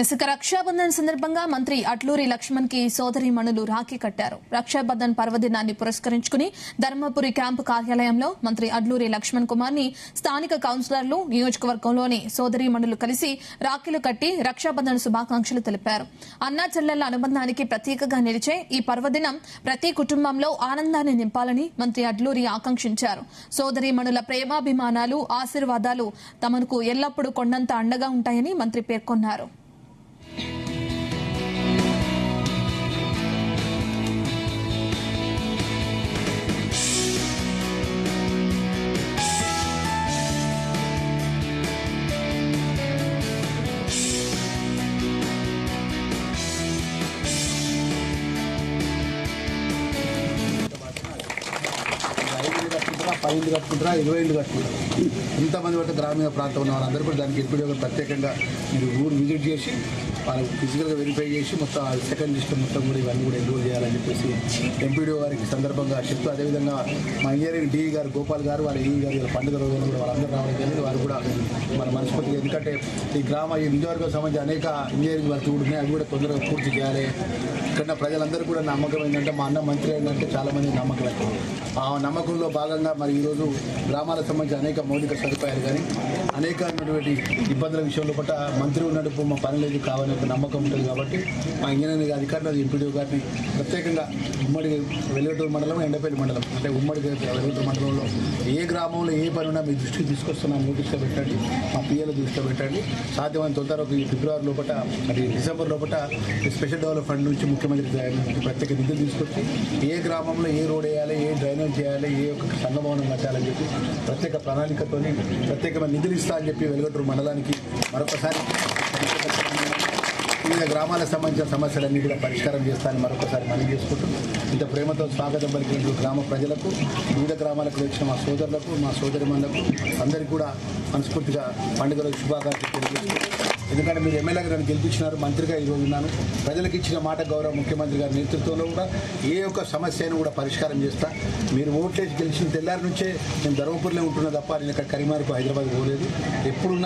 ఇసుక రక్షాబంధన్ సందర్భంగా మంత్రి అట్లూరి లక్ష్మణ్ కి సోదరీమణులు రాఖీ కట్టారు. రక్షాబంధన్ పర్వదినాన్ని పురస్కరించుకుని ధర్మపురి క్యాంపు కార్యాలయంలో మంత్రి అట్లూరి లక్ష్మణ్ కుమార్ ని స్థానిక కౌన్సిలర్లు, నియోజకవర్గంలోని సోదరీమణులు కలిసి రాఖీలు కట్టి రక్షాబంధన్ శుభాకాంక్షలు తెలిపారు. అన్నా చెల్లెళ్ల అనుబంధానికి ప్రతీకగా నిలిచే ఈ పర్వదినం ప్రతి కుటుంబంలో ఆనందాన్ని నింపాలని మంత్రి అట్లూరి ఆకాంక్షించారు. సోదరీమణుల ప్రేమాభిమానాలు, ఆశీర్వాదాలు తమకు ఎల్లప్పుడూ కొండంత అండగా ఉంటాయని మంత్రి పేర్కొన్నారు. పది కట్టుకుంటారా 20 కట్టుకుంటారా ఇంతమంది పడితే గ్రామీణ ప్రాంతం ఉన్న వాళ్ళందరూ కూడా దానికి ఎంపీడీఓ ప్రత్యేకంగా మీరు ఊరు విజిట్ చేసి వాళ్ళకి ఫిజికల్గా వెరిఫై చేసి మొత్తం సెకండ్ లిస్ట్ మొత్తం కూడా ఇవన్నీ కూడా ఎన్రోల్ చేయాలని చెప్పేసి ఎంపీడీఓ వారికి సందర్భంగా చెప్తూ, అదేవిధంగా మా ఇంజనీరింగ్ డిఈ గారు గోపాల్ గారు, వాళ్ళ ఈఈ గారు పండుగ రోజులు కూడా వాళ్ళందరూ రావడం జరిగింది. వారు కూడా మన మనస్ఫూర్తిగా, ఎందుకంటే ఈ నియోజకవర్గం సంబంధించి అనేక ఇంజనీరింగ్ వర్క్ కూడా ఉన్నాయి, అవి కూడా తొందరగా పూర్తి చేయాలి. ఇక్కడ ప్రజలందరూ కూడా నమ్మకం ఏంటంటే మా అన్న మంత్రి ఏంటంటే చాలామంది నమ్మకం అవుతుంది. ఆ నమ్మకంలో భాగంగా మరి ఈరోజు గ్రామాలకు సంబంధించి అనేక మౌలిక సదుపాయాలు కానీ అనేకమైనటువంటి ఇబ్బందుల విషయంలో పట్ల మంత్రి ఉన్నట్టు మా పని లేదు కావాలని ఒక నమ్మకం ఉంటుంది. కాబట్టి మా ఇంజనీరింగ్ అధికారులు ఎంపీడీఓ గారిని ప్రత్యేకంగా ఉమ్మడి వెలుగటూరు మండలం, ఎండపల్లి మండలం అంటే ఉమ్మడి వెలుగటూరు మండలంలో ఏ గ్రామంలో ఏ పని ఉన్నా మీ దృష్టికి తీసుకొస్తున్నా నోటీస్లో పెట్టండి, మా పిఎల్ దృష్టిలో పెట్టండి. సాధ్యమైన తొందరగా ఈ ఫిబ్రవరి లోపల అది డిసెంబర్ లోపల స్పెషల్ డెవలప్ ఫండ్ నుంచి ముఖ్యమంత్రి ప్రత్యేక నిధులు తీసుకొచ్చి ఏ గ్రామంలో ఏ రోడ్ వేయాలి, ఏ డ్రైనేజ్ చేయాలి, ఏ ఒక్క సంఘభవనం కట్టాలని చెప్పి ప్రత్యేక ప్రణాళికతో ప్రత్యేకమైన నిధులు ఇస్తా అని చెప్పి వెలుగటూరు మండలానికి మరొకసారి వివిధ గ్రామాలకు సంబంధించిన సమస్యలన్నీ కూడా పరిష్కారం చేస్తానని మరొకసారి మనం చేసుకుంటాం. ఇంత ప్రేమతో స్వాగతం పలికిన గ్రామ ప్రజలకు, వివిధ గ్రామాలకు వచ్చిన మా సోదరులకు, మా సోదరిమణులకు అందరికీ కూడా మనస్ఫూర్తిగా పండుగల శుభాకాంక్షలు తెలియజేస్తున్నాను. ఎందుకంటే మీరు ఎమ్మెల్యేగా నన్ను గెలిపించినారు, మంత్రిగా ఈరోజు ఉన్నాను. ప్రజలకు ఇచ్చిన మాట గౌరవ ముఖ్యమంత్రి గారి నేతృత్వంలో కూడా ఏ ఒక్క సమస్యను కూడా పరిష్కారం చేస్తా. మీరు ఓట్లేసి గెలిచిన తెల్లారి నుంచే నేను ధర్మపురిలో ఉంటున్నా తప్ప నేను ఇక్కడ కరీంనగర్కు, హైదరాబాద్ పోలేదు. ఎప్పుడున్నా